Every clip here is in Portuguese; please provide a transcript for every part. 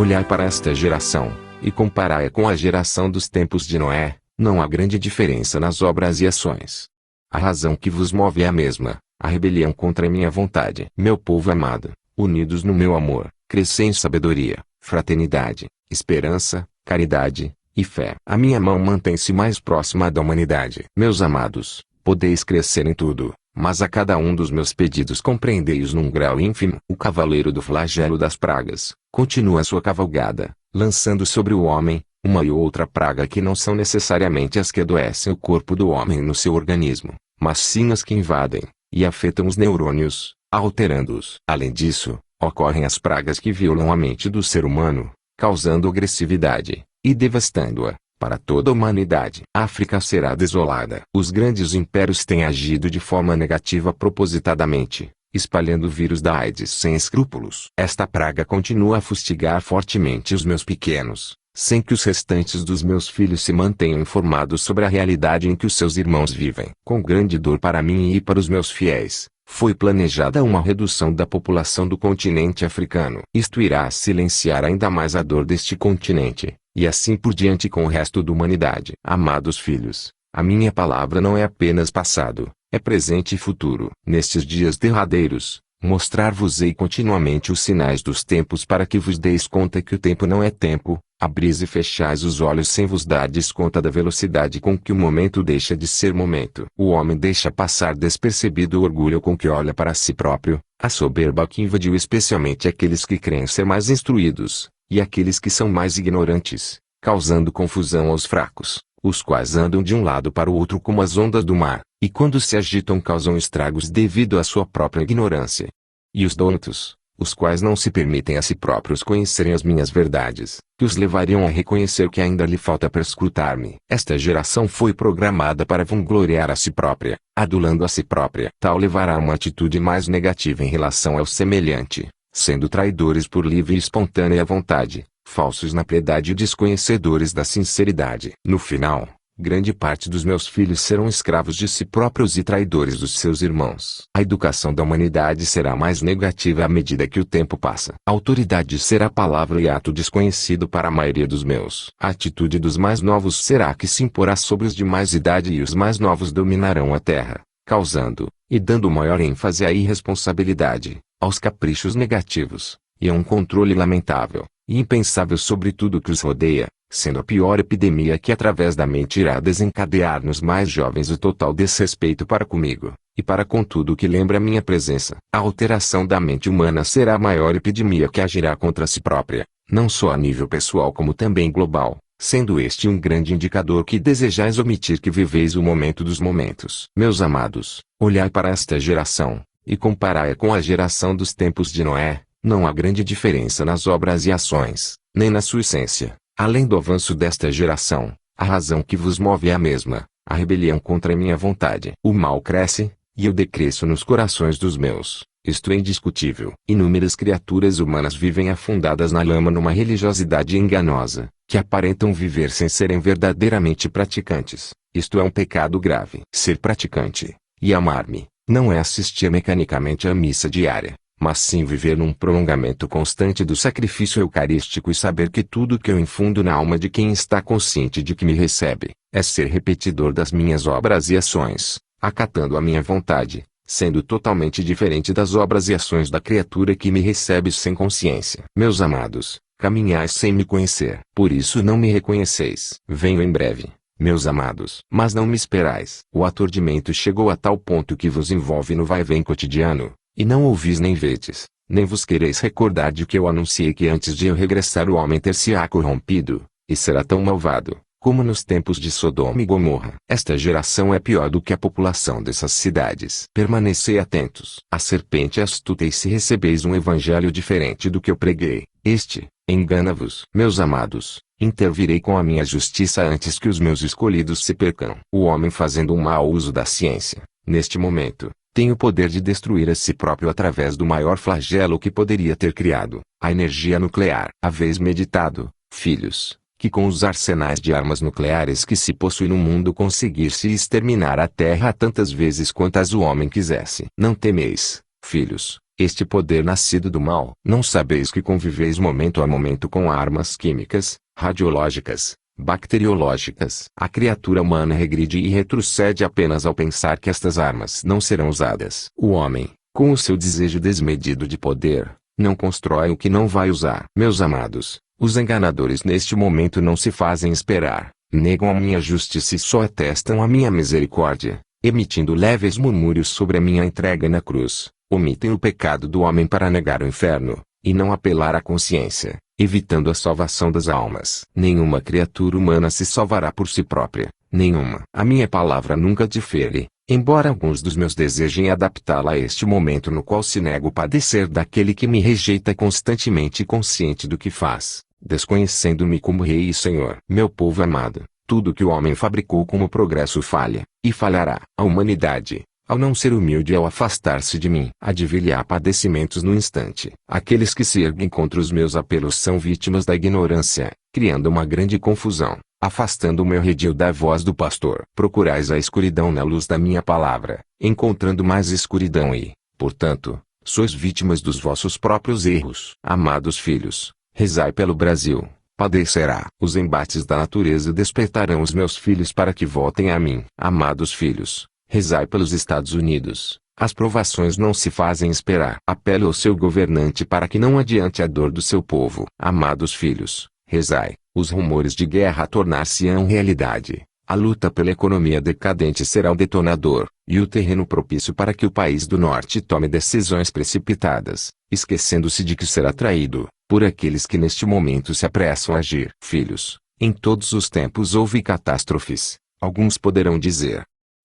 Olhai para esta geração, e comparai-a com a geração dos tempos de Noé, não há grande diferença nas obras e ações. A razão que vos move é a mesma, a rebelião contra a minha vontade. Meu povo amado, unidos no meu amor, crescei em sabedoria, fraternidade, esperança, caridade e fé. A minha mão mantém-se mais próxima da humanidade. Meus amados, podeis crescer em tudo, mas a cada um dos meus pedidos compreendei-os num grau ínfimo. O cavaleiro do flagelo das pragas continua sua cavalgada, lançando sobre o homem uma e outra praga que não são necessariamente as que adoecem o corpo do homem no seu organismo, mas sim as que invadem e afetam os neurônios, alterando-os. Além disso, ocorrem as pragas que violam a mente do ser humano, causando agressividade e devastando-a para toda a humanidade. A África será desolada. Os grandes impérios têm agido de forma negativa propositadamente, espalhando o vírus da AIDS sem escrúpulos. Esta praga continua a fustigar fortemente os meus pequenos, sem que os restantes dos meus filhos se mantenham informados sobre a realidade em que os seus irmãos vivem. Com grande dor para mim e para os meus fiéis, foi planejada uma redução da população do continente africano. Isto irá silenciar ainda mais a dor deste continente, e assim por diante com o resto da humanidade. Amados filhos, a minha palavra não é apenas passado, é presente e futuro. Nestes dias derradeiros, mostrar-vos-ei continuamente os sinais dos tempos para que vos deis conta que o tempo não é tempo, abris e fechais os olhos sem vos dardes conta da velocidade com que o momento deixa de ser momento. O homem deixa passar despercebido o orgulho com que olha para si próprio, a soberba que invadiu especialmente aqueles que creem ser mais instruídos, e aqueles que são mais ignorantes, causando confusão aos fracos, os quais andam de um lado para o outro como as ondas do mar, e quando se agitam causam estragos devido à sua própria ignorância. E os doutos, os quais não se permitem a si próprios conhecerem as minhas verdades, que os levariam a reconhecer que ainda lhe falta perscrutar-me. Esta geração foi programada para vangloriar a si própria, adulando a si própria. Tal levará a uma atitude mais negativa em relação ao semelhante, sendo traidores por livre e espontânea vontade, falsos na piedade e desconhecedores da sinceridade. No final, grande parte dos meus filhos serão escravos de si próprios e traidores dos seus irmãos. A educação da humanidade será mais negativa à medida que o tempo passa. A autoridade será palavra e ato desconhecido para a maioria dos meus. A atitude dos mais novos será que se imporá sobre os de mais idade e os mais novos dominarão a terra, causando, e dando maior ênfase à irresponsabilidade, aos caprichos negativos, e a um controle lamentável e impensável sobre tudo que os rodeia, sendo a pior epidemia que através da mente irá desencadear nos mais jovens o total desrespeito para comigo, e para com tudo que lembra a minha presença. A alteração da mente humana será a maior epidemia que agirá contra si própria, não só a nível pessoal como também global, sendo este um grande indicador que desejais omitir que viveis o momento dos momentos. Meus amados, olhai para esta geração, e comparai-a com a geração dos tempos de Noé, não há grande diferença nas obras e ações, nem na sua essência. Além do avanço desta geração, a razão que vos move é a mesma, a rebelião contra a minha vontade. O mal cresce, e eu decresço nos corações dos meus, isto é indiscutível. Inúmeras criaturas humanas vivem afundadas na lama numa religiosidade enganosa, que aparentam viver sem serem verdadeiramente praticantes. Isto é um pecado grave. Ser praticante, e amar-me, não é assistir mecanicamente à missa diária, mas sim viver num prolongamento constante do sacrifício eucarístico e saber que tudo que eu infundo na alma de quem está consciente de que me recebe, é ser repetidor das minhas obras e ações, acatando a minha vontade, sendo totalmente diferente das obras e ações da criatura que me recebe sem consciência. Meus amados, caminhais sem me conhecer, por isso não me reconheceis. Venho em breve, meus amados, mas não me esperais. O aturdimento chegou a tal ponto que vos envolve no vai-vem cotidiano, e não ouvis nem vedes, nem vos quereis recordar de que eu anunciei que antes de eu regressar o homem ter-se-á corrompido, e será tão malvado, como nos tempos de Sodoma e Gomorra. Esta geração é pior do que a população dessas cidades. Permanecei atentos. A serpente é astuta e se recebeis um evangelho diferente do que eu preguei, este, engana-vos. Meus amados, intervirei com a minha justiça antes que os meus escolhidos se percam. O homem fazendo um mau uso da ciência, neste momento, tem o poder de destruir a si próprio através do maior flagelo que poderia ter criado, a energia nuclear. Haveis meditado, filhos, que com os arsenais de armas nucleares que se possui no mundo conseguir-se exterminar a Terra tantas vezes quantas o homem quisesse. Não temeis, filhos, este poder nascido do mal. Não sabeis que conviveis momento a momento com armas químicas, radiológicas, bacteriológicas. A criatura humana regride e retrocede apenas ao pensar que estas armas não serão usadas. O homem, com o seu desejo desmedido de poder, não constrói o que não vai usar. Meus amados, os enganadores neste momento não se fazem esperar, negam a minha justiça e só atestam a minha misericórdia, emitindo leves murmúrios sobre a minha entrega na cruz. Omitem o pecado do homem para negar o inferno, e não apelar à consciência, evitando a salvação das almas. Nenhuma criatura humana se salvará por si própria, nenhuma. A minha palavra nunca difere, embora alguns dos meus desejem adaptá-la a este momento no qual se nega o padecer daquele que me rejeita constantemente consciente do que faz, desconhecendo-me como Rei e Senhor. Meu povo amado, tudo que o homem fabricou como progresso falha, e falhará. A humanidade, ao não ser humilde e ao afastar-se de mim, advilhar padecimentos no instante. Aqueles que se erguem contra os meus apelos são vítimas da ignorância, criando uma grande confusão, afastando o meu redil da voz do pastor. Procurais a escuridão na luz da minha palavra, encontrando mais escuridão e, portanto, sois vítimas dos vossos próprios erros. Amados filhos, rezai pelo Brasil, padecerá. Os embates da natureza despertarão os meus filhos para que voltem a mim. Amados filhos, rezai pelos Estados Unidos, as provações não se fazem esperar. Apele ao seu governante para que não adiante a dor do seu povo. Amados filhos, rezai, os rumores de guerra tornar-se-ão realidade, a luta pela economia decadente será o detonador, e o terreno propício para que o país do norte tome decisões precipitadas, esquecendo-se de que será traído, por aqueles que neste momento se apressam a agir. Filhos, em todos os tempos houve catástrofes, alguns poderão dizer,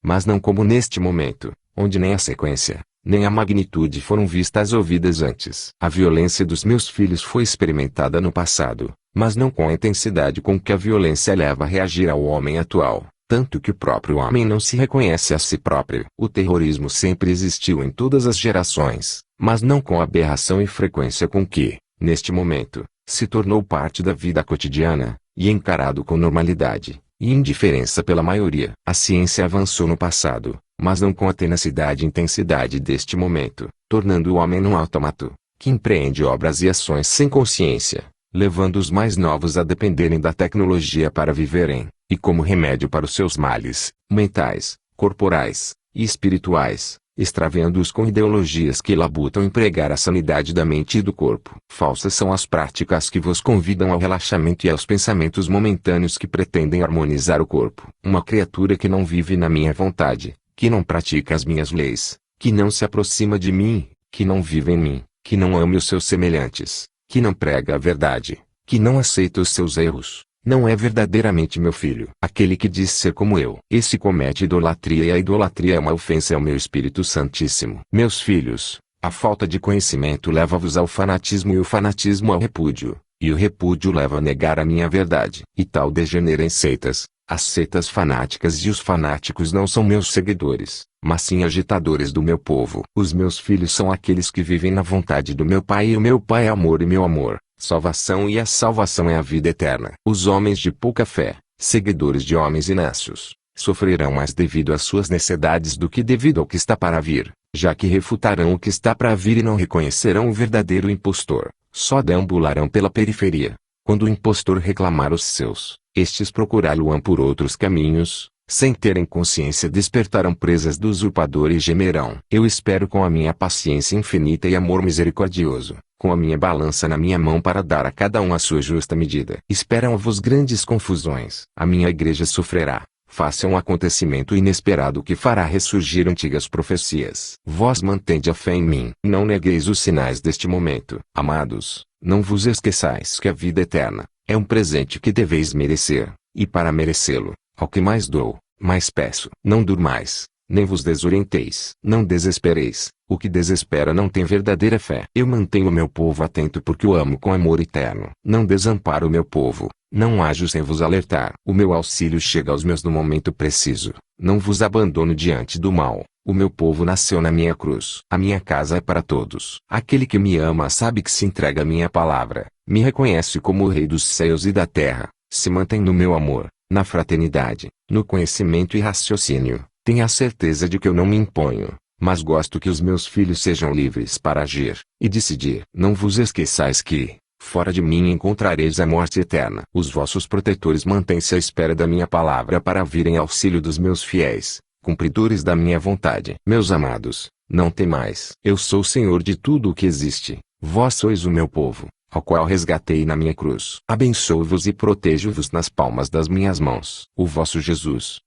mas não como neste momento, onde nem a sequência, nem a magnitude foram vistas ou ouvidas antes. A violência dos meus filhos foi experimentada no passado, mas não com a intensidade com que a violência leva a reagir ao homem atual, tanto que o próprio homem não se reconhece a si próprio. O terrorismo sempre existiu em todas as gerações, mas não com a aberração e frequência com que, neste momento, se tornou parte da vida cotidiana, e encarado com normalidade e indiferença pela maioria. A ciência avançou no passado, mas não com a tenacidade e intensidade deste momento, tornando o homem num autômato, que empreende obras e ações sem consciência, levando os mais novos a dependerem da tecnologia para viverem, e como remédio para os seus males, mentais, corporais e espirituais, extraviando-os com ideologias que labutam empregar a sanidade da mente e do corpo. Falsas são as práticas que vos convidam ao relaxamento e aos pensamentos momentâneos que pretendem harmonizar o corpo. Uma criatura que não vive na minha vontade, que não pratica as minhas leis, que não se aproxima de mim, que não vive em mim, que não ame os seus semelhantes, que não prega a verdade, que não aceita os seus erros, não é verdadeiramente meu filho. Aquele que diz ser como eu, esse comete idolatria e a idolatria é uma ofensa ao meu Espírito Santíssimo. Meus filhos, a falta de conhecimento leva-vos ao fanatismo e o fanatismo ao repúdio, e o repúdio leva a negar a minha verdade. E tal degenera em seitas, as seitas fanáticas e os fanáticos não são meus seguidores, mas sim agitadores do meu povo. Os meus filhos são aqueles que vivem na vontade do meu Pai e o meu Pai é amor e meu amor. Salvação e a salvação é a vida eterna. Os homens de pouca fé, seguidores de homens inácios, sofrerão mais devido às suas necessidades do que devido ao que está para vir, já que refutarão o que está para vir e não reconhecerão o verdadeiro impostor, só deambularão pela periferia. Quando o impostor reclamar os seus, estes procurá-lo-ão por outros caminhos, sem terem consciência despertarão presas do usurpador e gemerão. Eu espero com a minha paciência infinita e amor misericordioso, com a minha balança na minha mão para dar a cada um a sua justa medida. Esperam-vos grandes confusões. A minha igreja sofrerá, face a um acontecimento inesperado que fará ressurgir antigas profecias. Vós mantende a fé em mim. Não negueis os sinais deste momento. Amados, não vos esqueçais que a vida eterna é um presente que deveis merecer, e para merecê-lo, ao que mais dou, mais peço. Não durmais, nem vos desorienteis. Não desespereis, o que desespera não tem verdadeira fé. Eu mantenho o meu povo atento porque o amo com amor eterno. Não desamparo o meu povo, não ajo sem vos alertar. O meu auxílio chega aos meus no momento preciso. Não vos abandono diante do mal. O meu povo nasceu na minha cruz. A minha casa é para todos. Aquele que me ama sabe que se entrega à minha palavra, me reconhece como o Rei dos céus e da terra, se mantém no meu amor, na fraternidade, no conhecimento e raciocínio. Tenha a certeza de que eu não me imponho, Mas gosto que os meus filhos sejam livres para agir e decidir. Não vos esqueçais que, fora de mim encontrareis a morte eterna. Os vossos protetores mantêm-se à espera da minha palavra para virem auxílio dos meus fiéis, cumpridores da minha vontade. Meus amados, não temais. Eu sou o Senhor de tudo o que existe. Vós sois o meu povo, ao qual resgatei na minha cruz. Abençoo-vos e protejo-vos nas palmas das minhas mãos. O vosso Jesus.